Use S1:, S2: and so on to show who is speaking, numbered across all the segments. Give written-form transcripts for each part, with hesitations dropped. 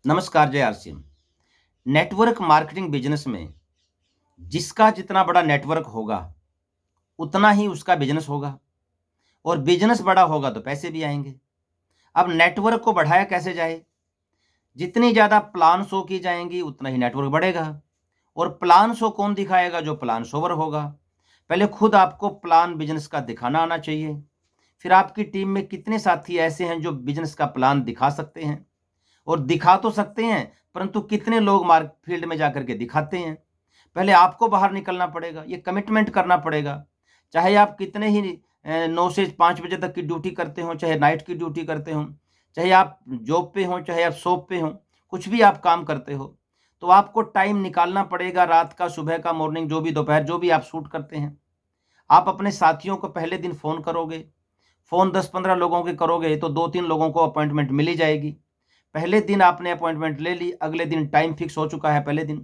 S1: नमस्कार जय RCM. Network marketing business में जिसका जितना बड़ा नेटवर्क होगा उतना ही उसका बिजनेस होगा और बिजनेस बड़ा होगा तो पैसे भी आएंगे। अब नेटवर्क को बढ़ाया कैसे जाए? जितनी ज़्यादा प्लान शो की जाएंगी उतना ही नेटवर्क बढ़ेगा। और प्लान शो कौन दिखाएगा? जो प्लान शोवर होगा। पहले खुद आपको प्लान बिजनेस का दिखाना आना चाहिए। फिर आपकी टीम में कितने साथी ऐसे हैं जो बिजनेस का प्लान दिखा सकते हैं? और दिखा तो सकते हैं, परंतु कितने लोग मार्क फील्ड में जाकर के दिखाते हैं? पहले आपको बाहर निकलना पड़ेगा, ये कमिटमेंट करना पड़ेगा। चाहे आप कितने ही 9 से 5 बजे तक की ड्यूटी करते हो, चाहे नाइट की ड्यूटी करते हो, चाहे आप जॉब पे हो, चाहे आप शॉप पे हो, कुछ भी आप काम करते हो, तो आपको टाइम निकालना पड़ेगा। रात का, सुबह का, मॉर्निंग, जो भी दोपहर, जो भी आप शूट करते हैं। आप अपने साथियों को पहले दिन फ़ोन करोगे, फ़ोन 10-15 लोगों के करोगे तो 2-3 लोगों को अपॉइंटमेंट मिल ही जाएगी। पहले दिन आपने अपॉइंटमेंट ले ली, अगले दिन टाइम फिक्स हो चुका है पहले दिन,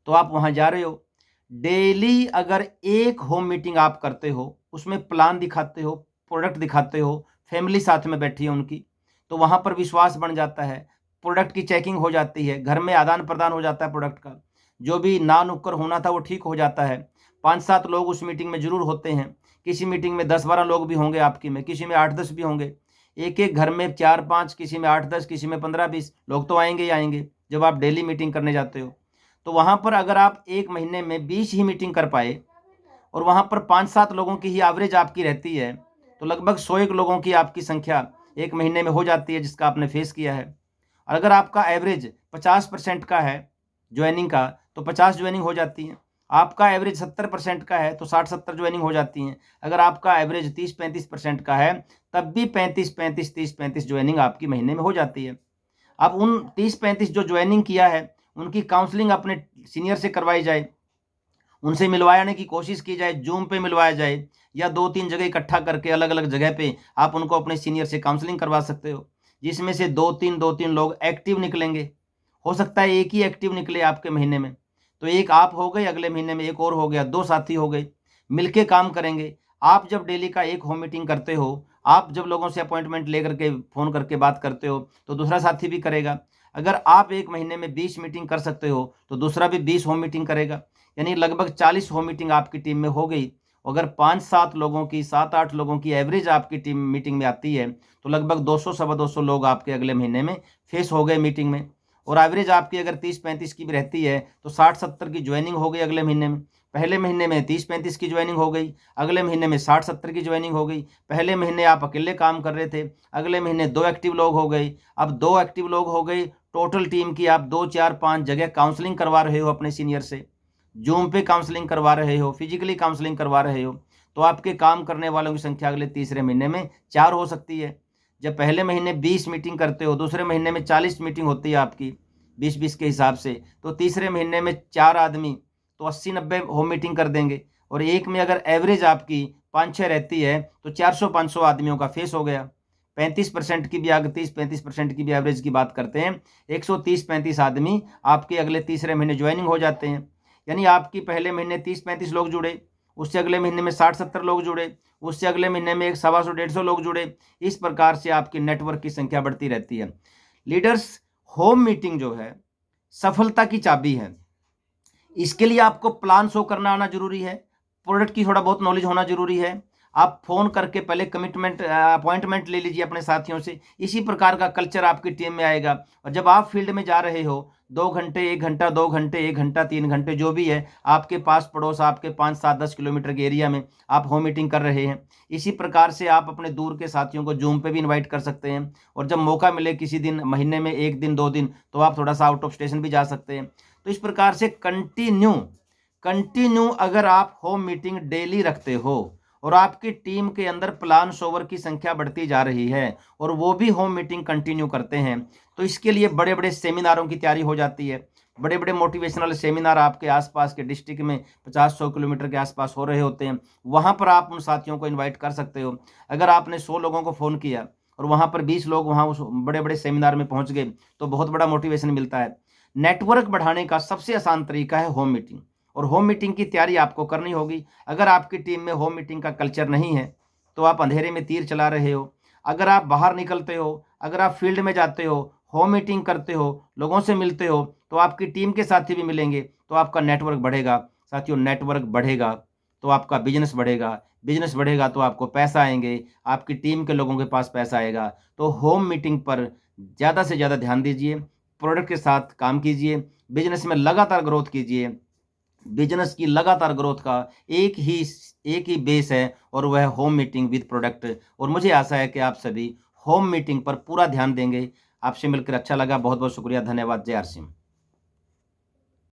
S1: तो आप वहाँ जा रहे हो। डेली अगर एक होम मीटिंग आप करते हो, उसमें प्लान दिखाते हो, प्रोडक्ट दिखाते हो, फैमिली साथ में बैठी है उनकी, तो वहाँ पर विश्वास बन जाता है। प्रोडक्ट की चेकिंग हो जाती है, घर में आदान-प्रदान हो जाता है प्रोडक्ट का। जो भी ना-नुक्कर होना था वो ठीक हो जाता है। 5-7 लोग उस मीटिंग में ज़रूर होते हैं। किसी मीटिंग में 10-12 लोग भी होंगे आपकी में, किसी में 8-10 भी होंगे। एक-एक घर में 4-5, किसी में 8-10, किसी में 15-20 लोग तो आएँगे ही आएँगे, जब आप डेली मीटिंग करने जाते हो। तो वहाँ पर अगर आप 1 महीने में 20 ही मीटिंग कर पाए और वहाँ पर 5-7 लोगों की ही एवरेज आपकी रहती है, तो लगभग 101 लोगों की आपकी संख्या 1 महीने में हो जाती है, जिसका आपने फेस किया है। और अगर आपका एवरेज 50% का है जॉइनिंग का, तो 50 जॉइनिंग हो जाती हैं। आपका एवरेज 70% का है, तो 60-70 जॉइनिंग हो जाती हैं। अगर आपका एवरेज 30-35% का है, तब भी 35-35, 30-35 जॉइनिंग आपकी महीने में हो जाती है। अब उन 30-35 जो जॉइनिंग किया है, उनकी काउंसलिंग अपने सीनियर से करवाई जाए, उनसे मिलवाने की कोशिश की जाए, ज़ूम पे मिलवाया जाए या 2-3 जगह इकट्ठा करके अलग-अलग जगह पे आप उनको अपने सीनियर से काउंसलिंग करवा सकते हो, जिसमें से 2-3 लोग एक्टिव निकलेंगे। हो सकता है एक ही एक्टिव निकले आपके महीने में, तो एक आप हो गए, अगले महीने में एक और हो गया, 2 साथी हो गए, मिलके काम करेंगे। आप जब डेली का एक होम मीटिंग करते हो, आप जब लोगों से अपॉइंटमेंट लेकर के फ़ोन करके बात करते हो, तो दूसरा साथी भी करेगा। अगर आप 1 महीने में 20 मीटिंग कर सकते हो, तो दूसरा भी 20 होम मीटिंग करेगा। यानी लगभग 40 होम मीटिंग आपकी टीम में हो गई। अगर 5-7 लोगों की, 7-8 लोगों की एवरेज आपकी टीम मीटिंग में आती है, तो लगभग 200 सवा 200 लोग आपके अगले महीने में फेस हो गए मीटिंग में। और एवरेज आपकी अगर 30-35 की भी रहती है, तो 60-70 की जॉइनिंग हो गई अगले महीने में। पहले महीने में 30-35 की जॉइनिंग हो गई, अगले महीने में 60-70 की जॉइनिंग हो गई। पहले महीने आप अकेले काम कर रहे थे, अगले महीने 2 एक्टिव लोग हो गए। अब 2 एक्टिव लोग हो गए, टोटल टीम की आप 2, 4, 5 जगह काउंसलिंग करवा रहे हो अपने सीनियर से। ज़ूम पे काउंसलिंग करवा रहे हो, फिजिकली काउंसलिंग करवा रहे हो, तो आपके काम करने वालों की संख्या अगले तीसरे महीने में 4 हो सकती है। जब पहले महीने 20 मीटिंग करते हो, दूसरे महीने में 40 मीटिंग होती है आपकी, 20-20 के हिसाब से, तो तीसरे महीने में 4 आदमी तो 80-90 होम मीटिंग कर देंगे। और एक में अगर एवरेज आपकी 5-6 रहती है, तो 400-500 आदमियों का फेस हो गया। 35% की भी, अगर 30-35% की भी एवरेज की बात करते हैं, 130-35 आदमी आपके अगले तीसरे महीने ज्वाइनिंग हो जाते हैं। यानी आपकी पहले महीने 30-35 लोग जुड़े, उससे अगले महीने में 60-70 लोग जुड़े, उससे अगले महीने में एक सवा सौ 150 लोग जुड़े। इस प्रकार से आपकी नेटवर्क की संख्या बढ़ती रहती है। लीडर्स, होम मीटिंग जो है सफलता की चाबी है। इसके लिए आपको प्लान शो करना आना ज़रूरी है, प्रोडक्ट की थोड़ा बहुत नॉलेज होना ज़रूरी है। आप फ़ोन करके पहले कमिटमेंट अपॉइंटमेंट ले लीजिए अपने साथियों से। इसी प्रकार का कल्चर आपकी टीम में आएगा। और जब आप फील्ड में जा रहे हो, 2 घंटे, 1 घंटा, 2 घंटे, 1 घंटा, 3 घंटे, जो भी है, आपके पास पड़ोस, आपके 5, 7, 10 किलोमीटर के एरिया में आप होम मीटिंग कर रहे हैं। इसी प्रकार से आप अपने दूर के साथियों को ज़ूम पे भी इनवाइट कर सकते हैं। और जब मौका मिले किसी दिन, महीने में 1 दिन, 2 दिन, तो आप थोड़ा-सा आउट ऑफ स्टेशन भी जा सकते हैं। तो इस प्रकार से कंटिन्यू कंटिन्यू अगर आप होम मीटिंग डेली रखते हो और आपकी टीम के अंदर प्लान शोवर की संख्या बढ़ती जा रही है और वो भी होम मीटिंग कंटिन्यू करते हैं, तो इसके लिए बड़े बड़े सेमिनारों की तैयारी हो जाती है। बड़े बड़े मोटिवेशनल सेमिनार आपके आसपास के डिस्ट्रिक्ट में 50-100 किलोमीटर के आसपास हो रहे होते हैं। वहाँ पर आप उन साथियों को इन्वाइट कर सकते हो। अगर आपने 100 लोगों को फ़ोन किया और वहाँ पर 20 लोग वहाँ उस बड़े बड़े सेमिनार में पहुँच गए, तो बहुत बड़ा मोटिवेशन मिलता है। नेटवर्क बढ़ाने का सबसे आसान तरीका है होम मीटिंग। और होम मीटिंग की तैयारी आपको करनी होगी। अगर आपकी टीम में होम मीटिंग का कल्चर नहीं है, तो आप अंधेरे में तीर चला रहे हो। अगर आप बाहर निकलते हो, अगर आप फील्ड में जाते हो, होम मीटिंग करते हो, लोगों से मिलते हो, तो आपकी टीम के साथी भी मिलेंगे, तो आपका नेटवर्क बढ़ेगा। साथियों, नेटवर्क बढ़ेगा तो आपका बिज़नेस बढ़ेगा तो आपको पैसा आएँगे, आपकी टीम के लोगों के पास पैसा आएगा। तो होम मीटिंग पर ज़्यादा से ज़्यादा ध्यान दीजिए, प्रोडक्ट के साथ काम कीजिए, बिज़नेस में लगातार ग्रोथ कीजिए। बिज़नेस की लगातार ग्रोथ का एक ही बेस है और वह है होम मीटिंग विद प्रोडक्ट। और मुझे आशा है कि आप सभी होम मीटिंग पर पूरा ध्यान देंगे। आपसे मिलकर अच्छा लगा। बहुत-बहुत शुक्रिया। धन्यवाद। जय आर सिंह।